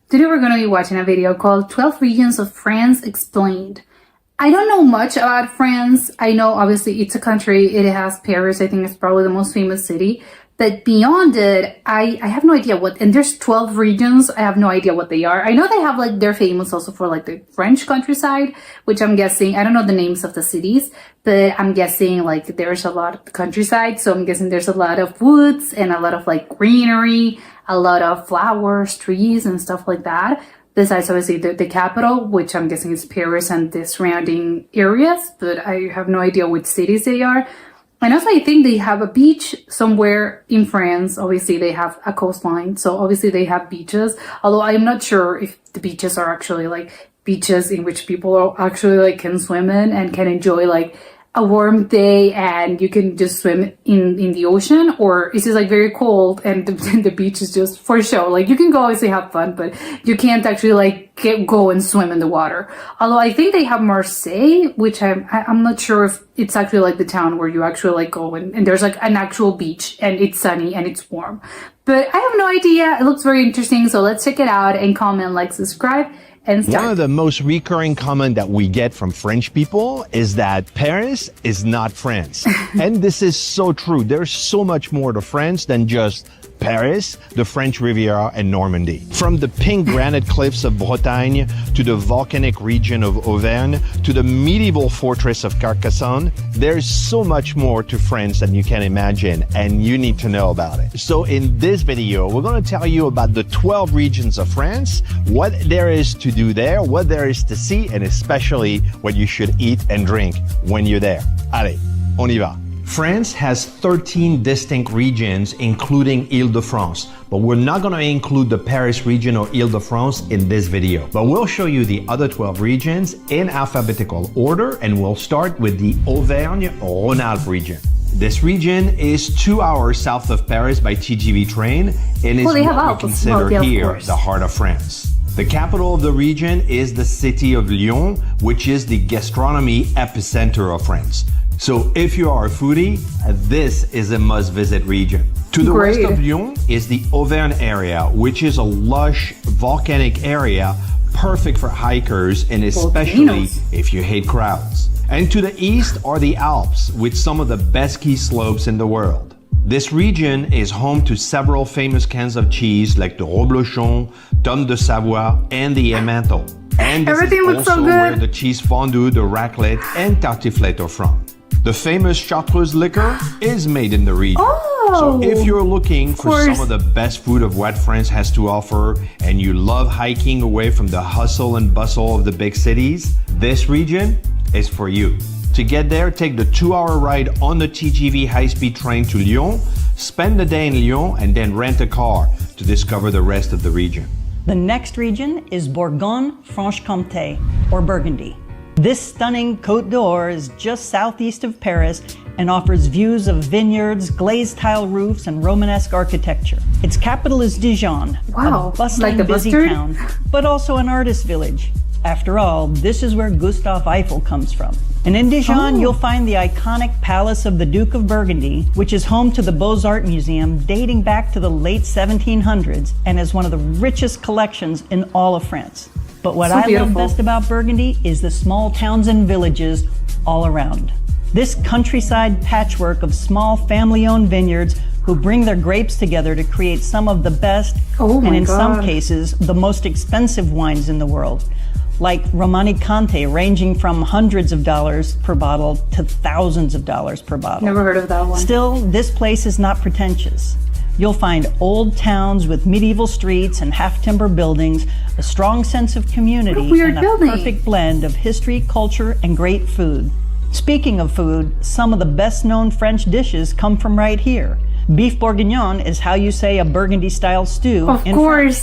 Today we're going to be watching a video called 12 Regions of France Explained. I don't know much about France. I know obviously it's a country, it has Paris, I think it's probably the most famous city. But beyond it, I have no idea what, and there's 12 regions, I have no idea what they are. I know they have they're famous also for the French countryside, which I'm guessing, I don't know the names of the cities, but I'm guessing there's a lot of countryside. So I'm guessing there's a lot of woods and a lot of greenery, a lot of flowers, trees and stuff like that. Besides obviously the capital, which I'm guessing is Paris and the surrounding areas, but I have no idea which cities they are. And also I think they have a beach somewhere in France. Obviously they have a coastline, so obviously they have beaches. Although I'm not sure if the beaches are actually beaches in which people are actually can swim in and can enjoy a warm day and you can just swim in the ocean, or is it very cold and the beach is just for show. You can go obviously have fun, but you can't actually go and swim in the water. Although I think they have Marseille, which I'm not sure if it's actually the town where you actually go and there's an actual beach and it's sunny and it's warm. But I have no idea. It looks very interesting, so let's check it out and comment, subscribe. One of the most recurring comments that we get from French people is that Paris is not France. And this is so true. There's so much more to France than just Paris, the French Riviera, and Normandy. From the pink granite cliffs of Bretagne, to the volcanic region of Auvergne, to the medieval fortress of Carcassonne, there's so much more to France than you can imagine, and you need to know about it. So in this video, we're going to tell you about the 12 regions of France, what there is to do there, what there is to see, and especially what you should eat and drink when you're there. Allez, on y va. France has 13 distinct regions, including Île-de-France, but we're not going to include the Paris region or Île-de-France in this video. But we'll show you the other 12 regions in alphabetical order, and we'll start with the Auvergne-Rhône-Alpes region. This region is 2 hours south of Paris by TGV train, and is what we consider here the heart of France. The capital of the region is the city of Lyon, which is the gastronomy epicenter of France. So if you are a foodie, this is a must-visit region. To the west of Lyon is the Auvergne area, which is a lush volcanic area perfect for hikers and especially if you hate crowds. And to the east are the Alps, with some of the best ski slopes in the world. This region is home to several famous kinds of cheese like the Reblochon, Tome de Savoie, and the Emmental. And this Everything is looks also so good. where the cheese fondue, the raclette, and tartiflette are from. The famous Chartreuse liquor is made in the region. So if you're looking for some of the best food of what France has to offer and you love hiking away from the hustle and bustle of the big cities, this region is for you. To get there, take the 2-hour ride on the TGV high-speed train to Lyon, spend the day in Lyon, and then rent a car to discover the rest of the region. The next region is Bourgogne-Franche-Comté, or Burgundy. This stunning Côte d'Or is just southeast of Paris and offers views of vineyards, glazed tile roofs, and Romanesque architecture. Its capital is Dijon, a bustling, busy town, but also an artist village. After all, this is where Gustave Eiffel comes from. And in Dijon, you'll find the iconic Palace of the Duke of Burgundy, which is home to the Beaux-Arts Museum dating back to the late 1700s and is one of the richest collections in all of France. But what I love best about Burgundy is the small towns and villages all around. This countryside patchwork of small family-owned vineyards who bring their grapes together to create some of the best, and in some cases, the most expensive wines in the world. Like Romanée-Conti, ranging from hundreds of dollars per bottle to thousands of dollars per bottle. Never heard of that one. Still, this place is not pretentious. You'll find old towns with medieval streets and half-timber buildings, a strong sense of community, and a perfect blend of history, culture, and great food. Speaking of food, some of the best-known French dishes come from right here. Beef bourguignon is how you say a Burgundy-style stew in French.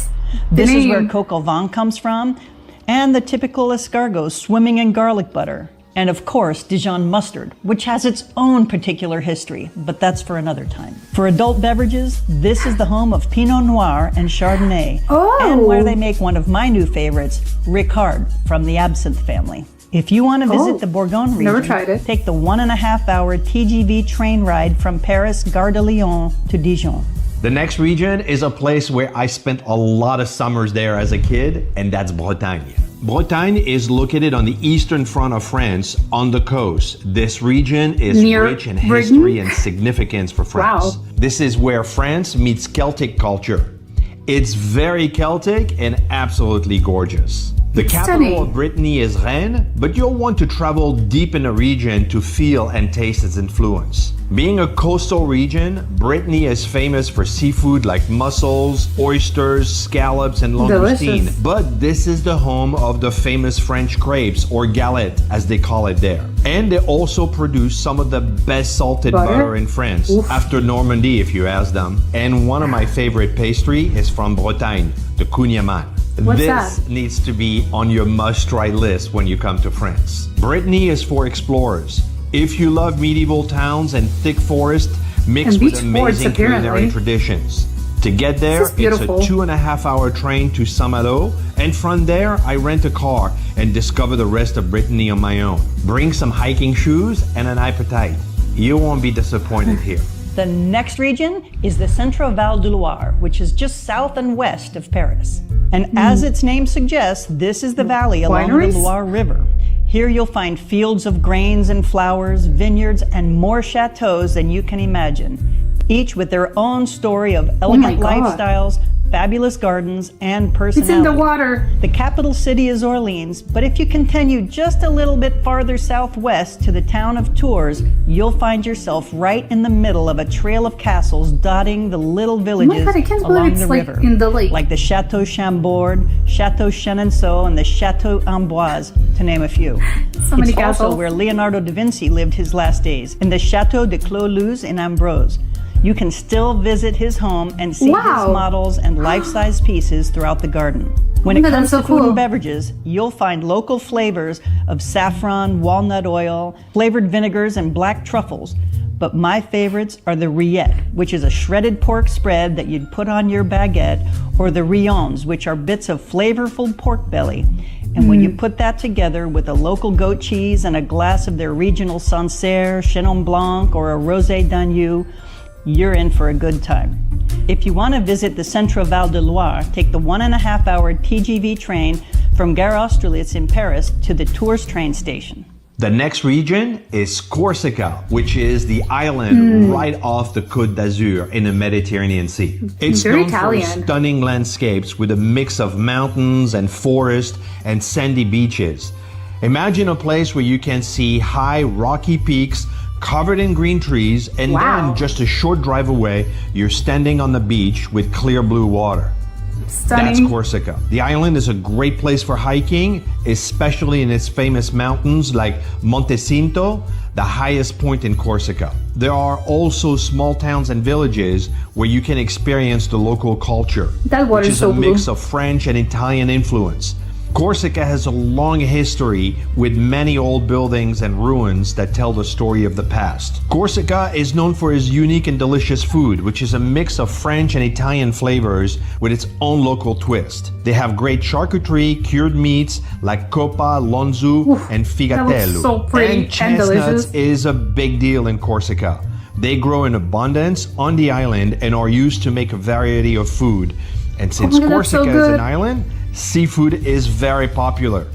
This is where coq au vin comes from, and the typical escargot swimming in garlic butter. And of course, Dijon mustard, which has its own particular history, but that's for another time. For adult beverages, this is the home of Pinot Noir and Chardonnay, and where they make one of my new favorites, Ricard, from the absinthe family. If you want to visit the Bourgogne region, take the 1.5-hour TGV train ride from Paris Gare de Lyon to Dijon. The next region is a place where I spent a lot of summers there as a kid, and that's Bretagne. Bretagne is located on the eastern front of France on the coast. This region is Near rich in Britain? history and significance for France. Wow. This is where France meets Celtic culture. It's very Celtic and absolutely gorgeous. The capital Stunning. of Brittany is Rennes, but you'll want to travel deep in the region to feel and taste its influence. Being a coastal region, Brittany is famous for seafood like mussels, oysters, scallops, and langoustine. Delicious. But this is the home of the famous French crepes, or galette, as they call it there. And they also produce some of the best salted butter in France, after Normandy, if you ask them. And one of my favorite pastry is from Bretagne, the kouign-amann. What's This that? needs to be on your must-try list when you come to France. Brittany is for explorers. If you love medieval towns and thick forest mixed And with beach forts, amazing culinary apparently. traditions. To get there, This is it's beautiful. a 2.5-hour train to Saint-Malo, and from there, I rent a car and discover the rest of Brittany on my own. Bring some hiking shoes and an appetite. You won't be disappointed here. The next region is the Centre Val de Loire, which is just south and west of Paris. And as its name suggests, this is the valley along Wineries? the Loire River. Here you'll find fields of grains and flowers, vineyards, and more chateaus than you can imagine, each with their own story of elegant God. lifestyles, fabulous gardens, and personality. It's in the water. The capital city is Orleans, but if you continue just a little bit farther southwest to the town of Tours, you'll find yourself right in the middle of a trail of castles dotting the little villages God, I can't believe along it's the like river. in the lake. Like the Chateau Chambord, Chateau Chenonceau, and the Chateau Amboise, to name a few. So many it's also castles. where Leonardo da Vinci lived his last days, in the Chateau de Clos-Luz in Ambrose. You can still visit his home and see Wow. his models and life-size pieces throughout the garden. When it God, comes that's to so food cool. and beverages, you'll find local flavors of saffron, walnut oil, flavored vinegars, and black truffles. But my favorites are the rillettes, which is a shredded pork spread that you'd put on your baguette, or the rillons, which are bits of flavorful pork belly. And when you put that together with a local goat cheese and a glass of their regional Sancerre, Chenin Blanc, or a Rosé d'Agneau, you're in for a good time. If you want to visit the Centre Val de Loire, take the 1.5-hour TGV train from Gare Austerlitz in Paris to the Tours train station. The next region is Corsica, which is the island right off the Côte d'Azur in the Mediterranean Sea. It's Very known for Italian. stunning landscapes with a mix of mountains and forest and sandy beaches. Imagine a place where you can see high rocky peaks covered in green trees, and Wow. then just a short drive away, you're standing on the beach with clear blue water. Stunning. That's Corsica. The island is a great place for hiking, especially in its famous mountains like Monte Cinto, the highest point in Corsica. There are also small towns and villages where you can experience the local culture, That water which is is so a mix blue. of French and Italian influence. Corsica has a long history with many old buildings and ruins that tell the story of the past. Corsica is known for its unique and delicious food, which is a mix of French and Italian flavors with its own local twist. They have great charcuterie, cured meats like coppa, lonzu, and figatello. so pretty and chestnuts delicious. is a big deal in Corsica. They grow in abundance on the island and are used to make a variety of food. And since my God, that's so Corsica is good. an island, seafood is very popular.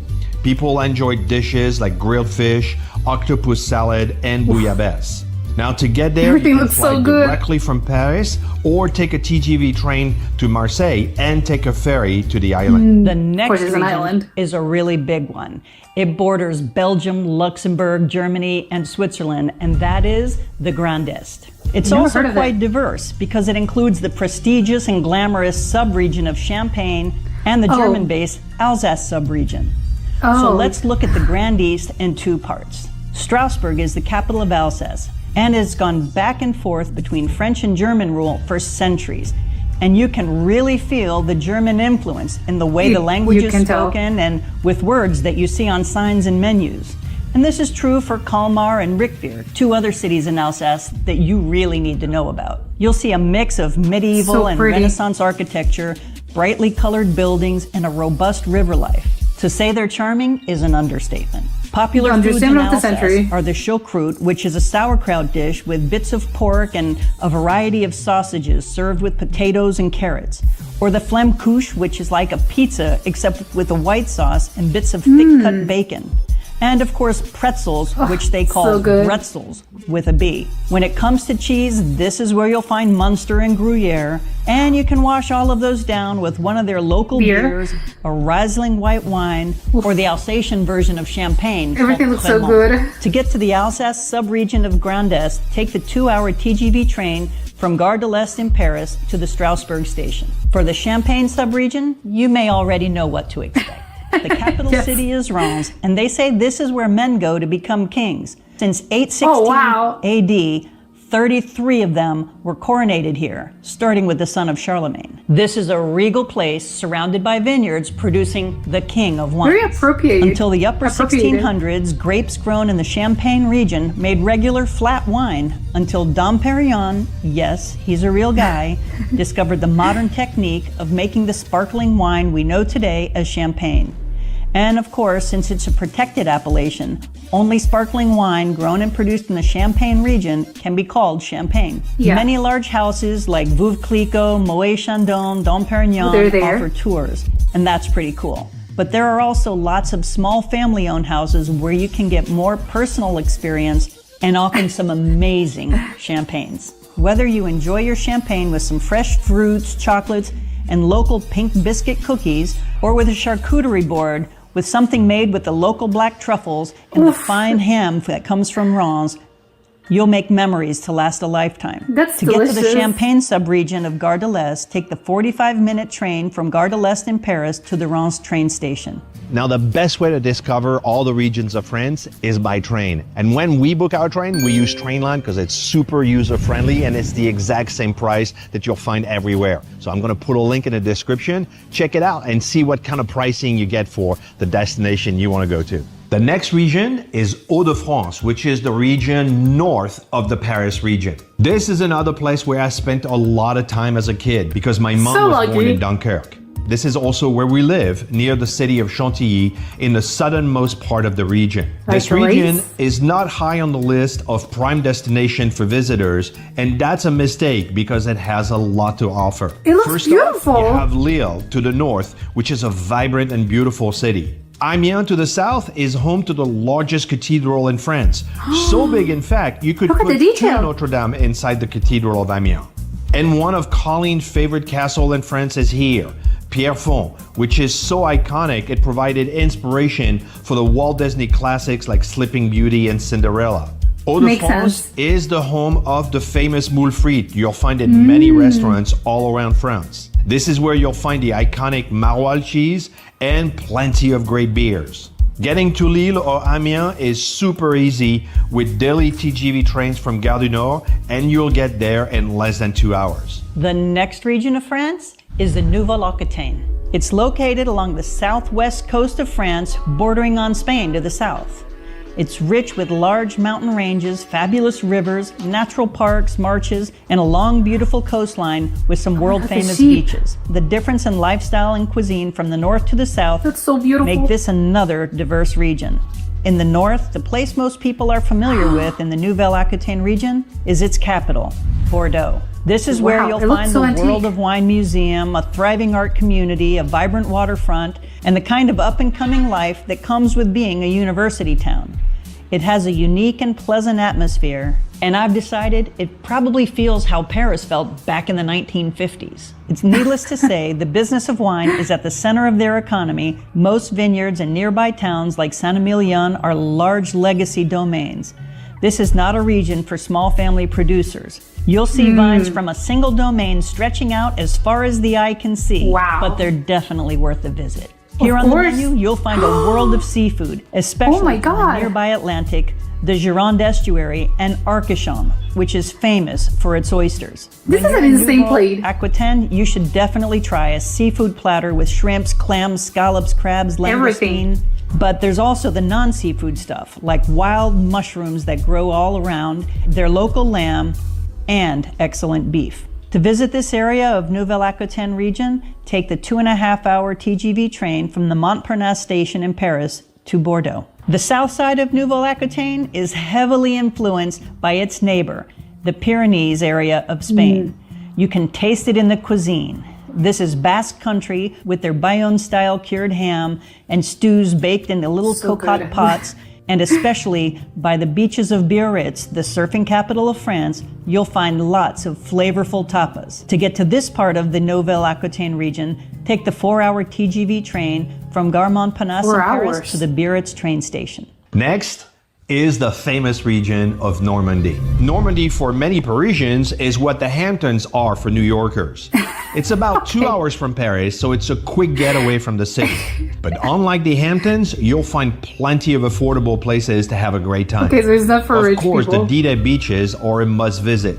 People enjoy dishes like grilled fish, octopus salad, and bouillabaisse. Now to get there, Everything you can looks so fly good. directly from Paris or take a TGV train to Marseille and take a ferry to the island. The next course, it's an region island. is a really big one. It borders Belgium, Luxembourg, Germany, and Switzerland, and that is the Grand Est. It's Never also heard of quite it. diverse because it includes the prestigious and glamorous sub-region of Champagne and the German base Alsace sub-region. So Oh. let's look at the Grand East in two parts. Strasbourg is the capital of Alsace and has gone back and forth between French and German rule for centuries. And you can really feel the German influence in the way the language is can tell. spoken and with words that you see on signs and menus. And this is true for Colmar and Rickvier, two other cities in Alsace that you really need to know about. You'll see a mix of medieval So and pretty. Renaissance architecture, brightly colored buildings, and a robust river life. To say they're charming is an understatement. Popular foods in Understatement of the Alsace century. are the choucroute, which is a sauerkraut dish with bits of pork and a variety of sausages served with potatoes and carrots. Or the flammkuche, which is like a pizza except with a white sauce and bits of thick-cut bacon. And of course, pretzels, which they call so good. bretzels with a B. When it comes to cheese, this is where you'll find Munster and Gruyere, and you can wash all of those down with one of their local beers, a Riesling white wine, or the Alsatian version of champagne. Everything looks so good. To get to the Alsace sub-region of Grand Est, take the 2-hour TGV train from Gare de l'Est in Paris to the Strasbourg station. For the Champagne sub-region, you may already know what to expect. The capital city is Reims, and they say this is where men go to become kings. Since 816 AD, 33 of them were coronated here, starting with the son of Charlemagne. This is a regal place surrounded by vineyards producing the king of wines. Very appropriate. Until the upper 1600s, grapes grown in the Champagne region made regular flat wine until Dom Perignon, yes, he's a real guy, discovered the modern technique of making the sparkling wine we know today as champagne. And of course, since it's a protected appellation, only sparkling wine grown and produced in the Champagne region can be called champagne. Yeah. Many large houses like Veuve Clicquot, Moet Chandon, Dom Perignon offer tours, and that's pretty cool. But there are also lots of small family-owned houses where you can get more personal experience and often some amazing champagnes. Whether you enjoy your champagne with some fresh fruits, chocolates, and local pink biscuit cookies, or with a charcuterie board with something made with the local black truffles and the fine ham that comes from Reims, you'll make memories to last a lifetime. That's delicious. Get to the delicious. Champagne sub-region of Gare de l'Est, take the 45-minute train from Gare de l'Est in Paris to the Reims train station. Now, the best way to discover all the regions of France is by train. And when we book our train, we use Trainline because it's super user-friendly and it's the exact same price that you'll find everywhere. So I'm going to put a link in the description. Check it out and see what kind of pricing you get for the destination you want to go to. The next region is Hauts-de-France, which is the region north of the Paris region. This is another place where I spent a lot of time as a kid because my mom was born in Dunkirk. This is also where we live, near the city of Chantilly, in the southernmost part of the region. This region is not high on the list of prime destination for visitors, and that's a mistake because it has a lot to offer. It looks First beautiful. off, you have Lille to the north, which is a vibrant and beautiful city. Amiens to the south is home to the largest cathedral in France. So big, in fact, you could put two Notre Dame inside the Cathedral of Amiens. And one of Colleen's favorite castles in France is here, Pierrefonds, which is so iconic it provided inspiration for the Walt Disney classics like Sleeping Beauty and Cinderella. Hauts-de-France is the home of the famous moule frite you'll find in many restaurants all around France. This is where you'll find the iconic maroilles cheese and plenty of great beers. Getting to Lille or Amiens is super easy with daily TGV trains from Gare du Nord, and you'll get there in less than 2 hours. The next region of France is the Nouvelle-Aquitaine. It's located along the southwest coast of France, bordering on Spain to the south. It's rich with large mountain ranges, fabulous rivers, natural parks, marshes, and a long, beautiful coastline with some world-famous beaches. The difference in lifestyle and cuisine from the north to the south make this another diverse region. In the north, the place most people are familiar with in the Nouvelle-Aquitaine region is its capital, Bordeaux. This is where you'll find the World of Wine Museum, a thriving art community, a vibrant waterfront, and the kind of up-and-coming life that comes with being a university town. It has a unique and pleasant atmosphere, and I've decided it probably feels how Paris felt back in the 1950s. It's needless to say, the business of wine is at the center of their economy. Most vineyards and nearby towns like Saint-Emilion are large legacy domains. This is not a region for small family producers. You'll see vines from a single domain stretching out as far as the eye can see, but they're definitely worth a visit. Here on the menu, you'll find a world of seafood, especially in the nearby Atlantic, the Gironde estuary, and Arcachon, which is famous for its oysters. This is an insane plate. Aquitaine, you should definitely try a seafood platter with shrimps, clams, scallops, crabs, langoustine. But there's also the non-seafood stuff, like wild mushrooms that grow all around, their local lamb, and excellent beef. To visit this area of Nouvelle-Aquitaine region, take the 2.5-hour TGV train from the Montparnasse station in Paris to Bordeaux. The south side of Nouvelle-Aquitaine is heavily influenced by its neighbor, the Pyrenees area of Spain. You can taste it in the cuisine. This is Basque country with their Bayonne-style cured ham and stews baked in the little cocotte pots, and especially by the beaches of Biarritz, the surfing capital of France, you'll find lots of flavorful tapas. To get to this part of the Nouvelle-Aquitaine region, take the 4-hour TGV train from Gare Montparnasse in Paris to the Biarritz train station. Next is the famous region of Normandy. Normandy, for many Parisians, is what the Hamptons are for New Yorkers. It's about 2 hours from Paris, so it's a quick getaway from the city. But unlike the Hamptons, you'll find plenty of affordable places to have a great time. Okay, so it's not for rich people. Of course, the Didet beaches are a must visit.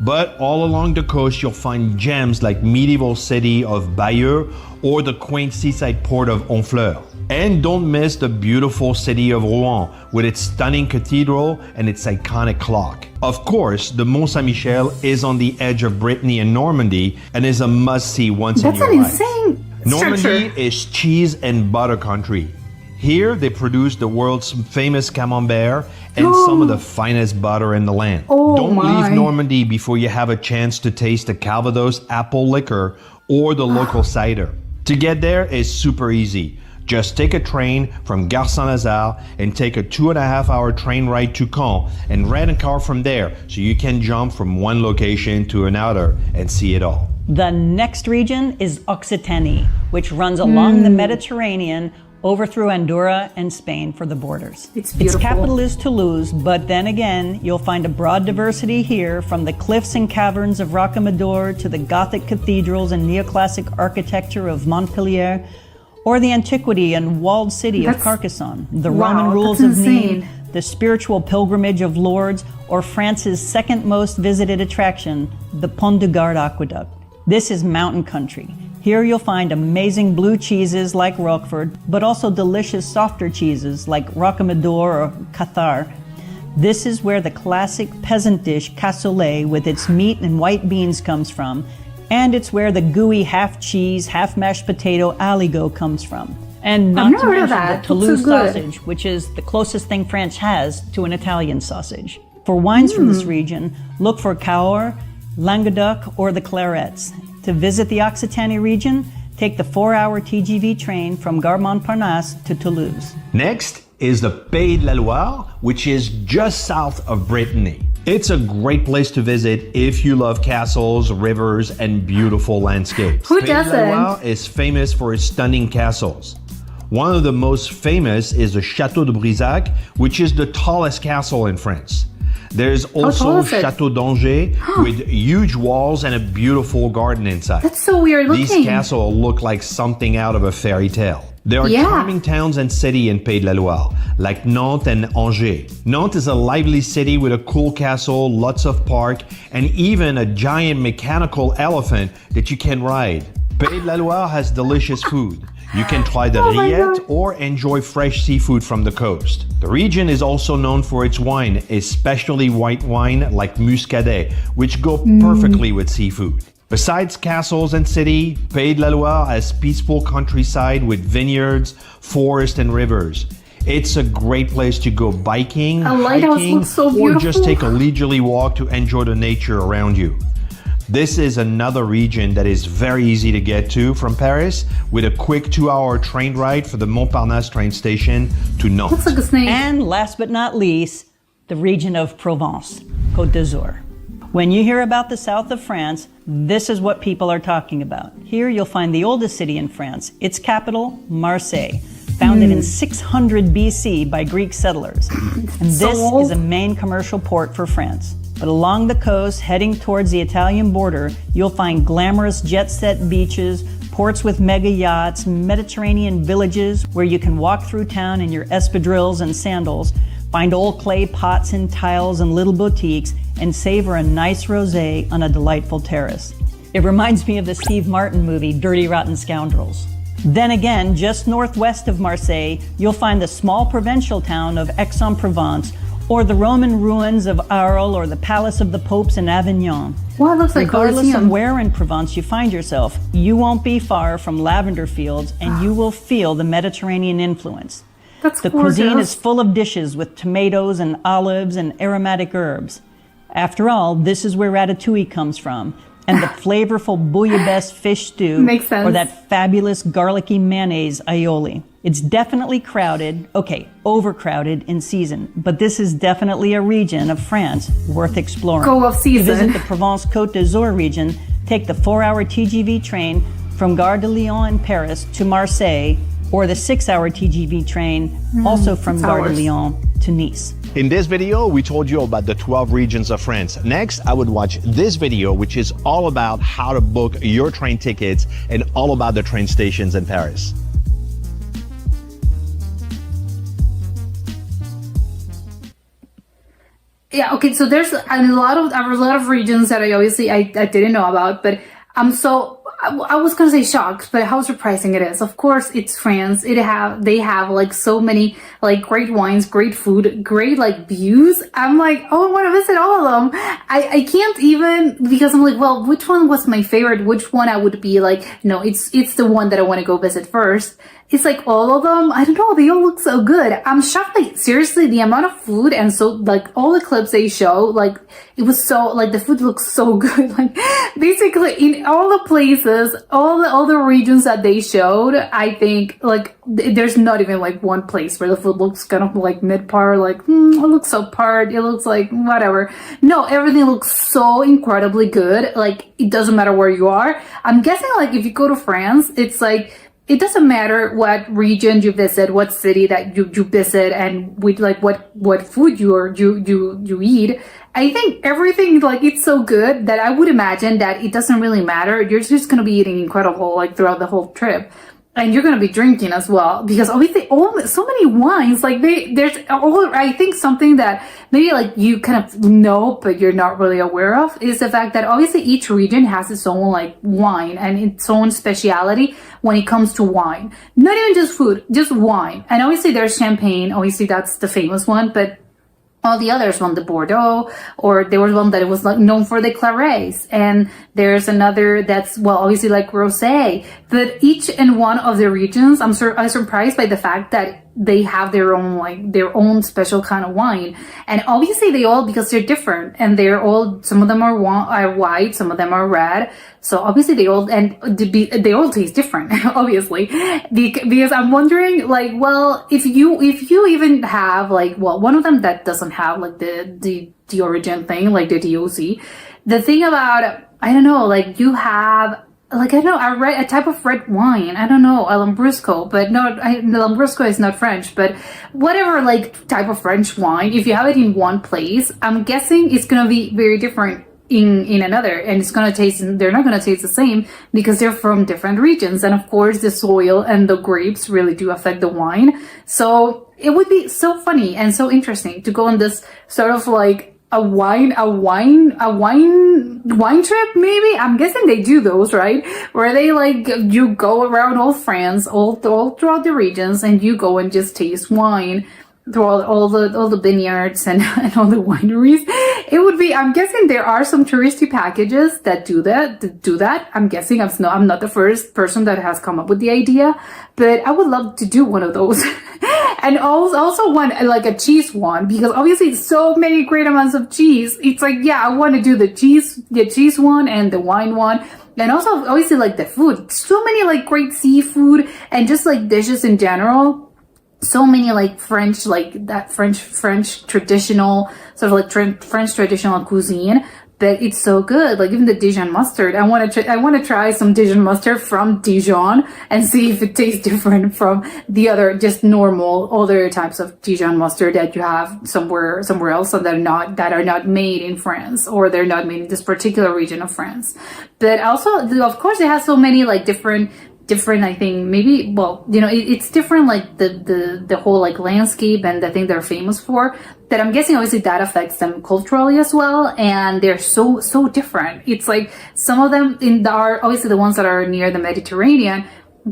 But all along the coast, you'll find gems like medieval city of Bayeux or the quaint seaside port of Honfleur. And don't miss the beautiful city of Rouen with its stunning cathedral and its iconic clock. Of course, the Mont Saint-Michel is on the edge of Brittany and Normandy and is a must-see once in your life. That's an insane Normandy structure. is cheese and butter country. Here, they produce the world's famous camembert and some of the finest butter in the land. Don't leave Normandy before you have a chance to taste the Calvados apple liquor or the local cider. To get there is super easy. Just take a train from Gare Saint-Lazare and take a 2.5-hour train ride to Caen and rent a car from there so you can jump from one location to another and see it all. The next region is Occitanie, which runs along the Mediterranean over through Andorra and Spain for the borders. It's beautiful. Its capital is Toulouse, but then again, you'll find a broad diversity here, from the cliffs and caverns of Rocamadour to the Gothic cathedrals and neoclassic architecture of Montpellier, or the antiquity and walled city of Carcassonne, the Roman rules of Nîmes, the spiritual pilgrimage of Lourdes, or France's second most visited attraction, the Pont de Gard Aqueduct. This is mountain country. Here you'll find amazing blue cheeses like Roquefort, but also delicious softer cheeses like Rocamadour or Cathar. This is where the classic peasant dish cassoulet with its meat and white beans comes from, and it's where the gooey half cheese, half mashed potato aligot comes from. And not to mention the Toulouse sausage, which is the closest thing France has to an Italian sausage. For wines from this region, look for Cahors, Languedoc, or the Clarets. To visit the Occitanie region, take the 4-hour TGV train from Gare Montparnasse to Toulouse. Next is the Pays de la Loire, which is just south of Brittany. It's a great place to visit if you love castles, rivers, and beautiful landscapes. Who Pays de la doesn't? Loire is famous for its stunning castles. One of the most famous is the Château de Brissac, which is the tallest castle in France. There's also Château d'Angers with huge walls and a beautiful garden inside. That's so weird looking. These castles look like something out of a fairy tale. There are charming towns and cities in Pays de la Loire, like Nantes and Angers. Nantes is a lively city with a cool castle, lots of park, and even a giant mechanical elephant that you can ride. Pays de la Loire has delicious food. You can try the rillette or enjoy fresh seafood from the coast. The region is also known for its wine, especially white wine like Muscadet, which go perfectly with seafood. Besides castles and city, Pays de la Loire has peaceful countryside with vineyards, forests, and rivers. It's a great place to go biking, hiking, or just take a leisurely walk to enjoy the nature around you. This is another region that is very easy to get to from Paris with a quick 2-hour train ride for the Montparnasse train station to Nantes. Looks like a snake. And last but not least, the region of Provence, Côte d'Azur. When you hear about the south of France, this is what people are talking about. Here you'll find the oldest city in France, its capital, Marseille, founded in 600 BC by Greek settlers. And this is a main commercial port for France. But along the coast, heading towards the Italian border, you'll find glamorous jet-set beaches, ports with mega yachts, Mediterranean villages where you can walk through town in your espadrilles and sandals, find old clay pots and tiles and little boutiques, and savor a nice rosé on a delightful terrace. It reminds me of the Steve Martin movie, Dirty Rotten Scoundrels. Then again, just northwest of Marseille, you'll find the small provincial town of Aix-en-Provence, or the Roman ruins of Arles, or the Palace of the Popes in Avignon. Wow, it looks like Regardless Colosseum. of where in Provence you find yourself, you won't be far from lavender fields, and you will feel the Mediterranean influence. That's The cuisine gorgeous. is full of dishes with tomatoes and olives and aromatic herbs. After all, this is where ratatouille comes from, and the flavorful bouillabaisse fish stew, Makes sense. or that fabulous garlicky mayonnaise aioli. It's definitely crowded, okay, overcrowded in season, but this is definitely a region of France worth exploring. Go off To visit season. the Provence-Côte d'Azur region, take the 4-hour TGV train from Gare de Lyon in Paris to Marseille, or the 6-hour TGV train, also from 6 Gare de hours. Lyon to Nice. In this video, we told you about the 12 regions of France. Next, I would watch this video, which is all about how to book your train tickets and all about the train stations in Paris. Yeah, okay, so there's a lot of regions that I didn't know about, but I was gonna say shocked, but how surprising it is. Of course, it's France. They have like so many like great wines, great food, great like views. I'm like, oh, I want to visit all of them. I can't even, because I'm like, well, which one was my favorite? Which one I would be like, no, it's the one that I want to go visit first. It's like all of them. I don't know. They all look so good. I'm shocked. Like seriously, the amount of food and so like all the clips they show, like it was so like the food looks so good. Like basically in all the places, all the regions that they showed, I think like there's not even like one place where the food looks kind of like mid-par. Like it looks so part. It looks like whatever. No, everything looks so incredibly good. Like it doesn't matter where you are. I'm guessing like if you go to France, it's like, it doesn't matter what region you visit, what city that you visit, and with like what food you eat. I think everything like it's so good that I would imagine that it doesn't really matter. You're just gonna be eating incredible like throughout the whole trip. And you're gonna be drinking as well, because obviously so many wines, like I think something that maybe like you kind of know but you're not really aware of is the fact that obviously each region has its own like wine and its own speciality when it comes to wine. Not even just food, just wine. And obviously there's champagne, obviously that's the famous one, but all the others, one the Bordeaux, or there was one that was like known for the Clarets, and there's another that's, well, obviously like rosé. But each and one of the regions, I'm surprised by the fact that they have their own special kind of wine. And obviously they all, because they're different, and they're all, some of them are white, some of them are red. So obviously they all taste different, obviously, because I'm wondering, like, well, if you even have like, well, one of them that doesn't have like the origin thing, like the DOC, the thing about, I don't know, like you have, like, I don't know, a type of red wine. I don't know, a Lambrusco, but Lambrusco is not French, but whatever, like, type of French wine, if you have it in one place, I'm guessing it's gonna be very different in another, and they're not gonna taste the same because they're from different regions. And of course, the soil and the grapes really do affect the wine. So it would be so funny and so interesting to go on this sort of like a wine trip, maybe. I'm guessing they do those, right? Where they like, you go around all France, all throughout the regions, and you go and just taste wine through all the vineyards and all the wineries. It would be, I'm guessing there are some touristy packages that do that. I'm guessing I'm not the first person that has come up with the idea, but I would love to do one of those. And also one, like a cheese one, because obviously so many great amounts of cheese. It's like, yeah, I want to do the cheese one and the wine one. And also obviously like the food, so many like great seafood and just like dishes in general. So many like French, like that French traditional, sort of like French traditional cuisine, but it's so good. Like even the Dijon mustard, I want to try some Dijon mustard from Dijon and see if it tastes different from the other, just normal other types of Dijon mustard that you have somewhere else, and that are not made in France, or they're not made in this particular region of France. But also, of course, it has so many like different, I think, maybe, well, you know, it's different, like the whole like landscape and the thing they're famous for, that I'm guessing obviously that affects them culturally as well. And they're so different. It's like some of them are obviously the ones that are near the Mediterranean.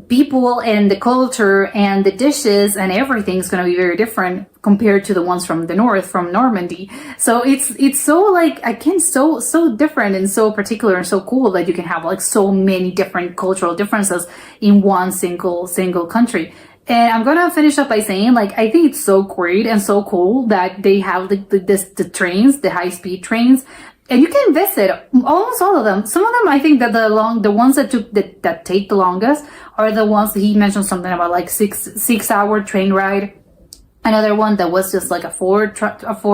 People and the culture and the dishes and everything is going to be very different compared to the ones from the north, from Normandy. So it's so like, again, so different and so particular and so cool that you can have like so many different cultural differences in one single country. And I'm gonna finish up by saying, like, I think it's so great and so cool that they have the trains, the high speed trains, and you can visit almost all of them. Some of them, I think that the ones that take the longest are the ones that he mentioned something about, like 6 hour train ride. Another one that was just like a 4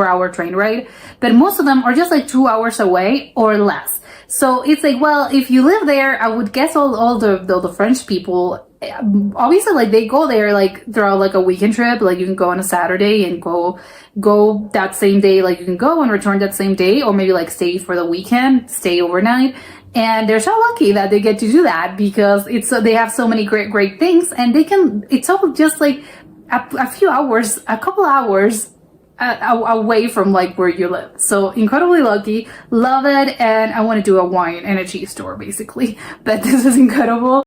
hour train ride, but most of them are just like 2 hours away or less. So it's like, well, if you live there, I would guess all the French people, obviously, like, they go there like throughout like a weekend trip. Like, you can go on a Saturday and go that same day. Like, you can go and return that same day, or maybe like stay for the weekend, stay overnight. And they're so lucky that they get to do that, because they have so many great things, and it's all just like a couple hours away from like where you live. So incredibly lucky, love it. And I want to do a wine and a cheese tour basically, but this is incredible.